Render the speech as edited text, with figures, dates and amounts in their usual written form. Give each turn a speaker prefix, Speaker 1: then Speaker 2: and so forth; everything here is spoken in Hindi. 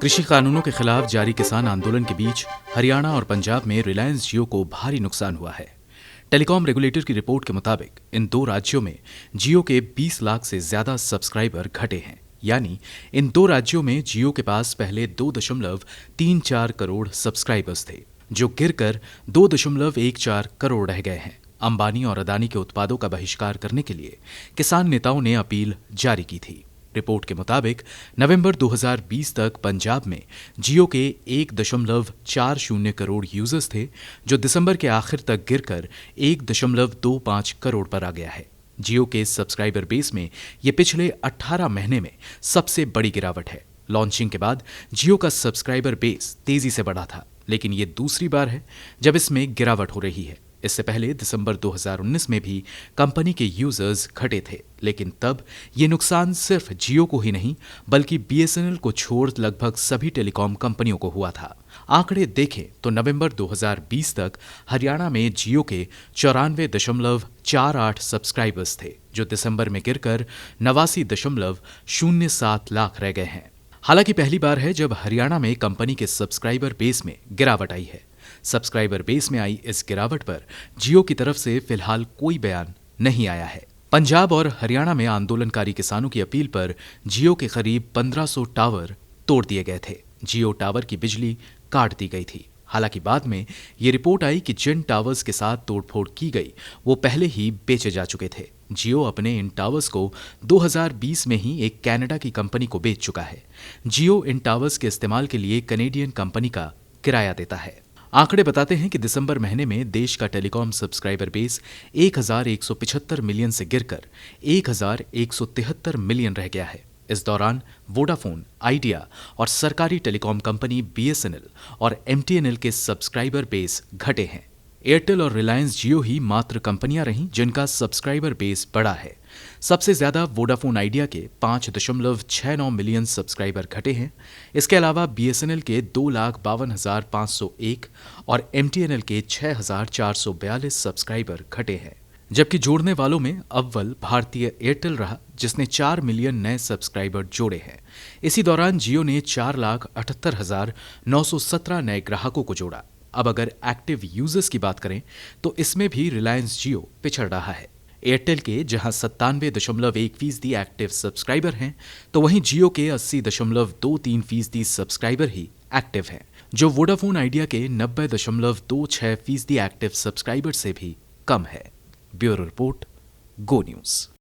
Speaker 1: कृषि कानूनों के खिलाफ जारी किसान आंदोलन के बीच हरियाणा और पंजाब में रिलायंस जियो को भारी नुकसान हुआ है। टेलीकॉम रेगुलेटर की रिपोर्ट के मुताबिक इन दो राज्यों में जियो के 20 लाख से ज्यादा सब्सक्राइबर घटे हैं। यानी इन दो राज्यों में जियो के पास पहले 2.34 करोड़ सब्सक्राइबर्स थे, जो गिरकर 2.14 करोड़ रह गए हैं। अंबानी और अदानी के उत्पादों का बहिष्कार करने के लिए किसान नेताओं ने अपील जारी की थी। रिपोर्ट के मुताबिक नवंबर 2020 तक पंजाब में जियो के 1.40 करोड़ यूजर्स थे, जो दिसंबर के आखिर तक गिरकर 1.25 करोड़ पर आ गया है। जियो के सब्सक्राइबर बेस में ये पिछले 18 महीने में सबसे बड़ी गिरावट है। लॉन्चिंग के बाद जियो का सब्सक्राइबर बेस तेजी से बढ़ा था, लेकिन ये दूसरी बार है जब इसमें गिरावट हो रही है। इससे पहले दिसंबर 2019 में भी कंपनी के यूजर्स घटे थे, लेकिन तब ये नुकसान सिर्फ जियो को ही नहीं बल्कि बीएसएनएल को छोड़ लगभग सभी टेलीकॉम कंपनियों को हुआ था। आंकड़े देखें तो नवंबर 2020 तक हरियाणा में जियो के 94.48 सब्सक्राइबर्स थे, जो दिसंबर में गिरकर 89.07 लाख रह गए हैं। हालांकि पहली बार है जब हरियाणा में कंपनी के सब्सक्राइबर बेस में गिरावट आई है। सब्सक्राइबर बेस में आई इस गिरावट पर जियो की तरफ से फिलहाल कोई बयान नहीं आया है। पंजाब और हरियाणा में आंदोलनकारी किसानों की अपील पर जियो के करीब 1500 टावर तोड़ दिए गए थे। जियो टावर की बिजली काट दी गई थी। हालांकि बाद में ये रिपोर्ट आई कि जिन टावर्स के साथ तोड़फोड़ की गई वो पहले ही बेचे जा चुके थे। जियो अपने इन टावर्स को 2020 में ही एक कनाडा की कंपनी को बेच चुका है। जियो इन टावर्स के इस्तेमाल के लिए कनेडियन कंपनी का किराया देता है। आंकड़े बताते हैं कि दिसंबर महीने में देश का टेलीकॉम सब्सक्राइबर बेस 1175 मिलियन से गिरकर 1173 मिलियन रह गया है। इस दौरान वोडाफोन, आइडिया और सरकारी टेलीकॉम कंपनी बीएसएनएल और एमटीएनएल के सब्सक्राइबर बेस घटे हैं। एयरटेल और रिलायंस जियो ही मात्र कंपनियां रहीं जिनका सब्सक्राइबर बेस बढ़ा है। सबसे ज्यादा वोडाफोन आइडिया के 5.69 मिलियन सब्सक्राइबर घटे हैं। इसके अलावा बीएसएनएल के 2,52,501 और एमटीएनएल के 6,442 सब्सक्राइबर घटे हैं। जबकि जोड़ने वालों में अव्वल भारतीय एयरटेल रहा, जिसने 4 मिलियन नए सब्सक्राइबर जोड़े हैं। इसी दौरान जियो ने 4,78,917 नए ग्राहकों को जोड़ा। अब अगर एक्टिव यूजर्स की बात करें तो इसमें भी रिलायंस जियो पिछड़ रहा है। एयरटेल के जहां 97.1% एक्टिव सब्सक्राइबर हैं, तो वहीं जियो के 80.23% सब्सक्राइबर ही एक्टिव हैं, जो वोडाफोन आइडिया के 90.26% एक्टिव सब्सक्राइबर से भी कम है। ब्यूरो रिपोर्ट, गो न्यूज।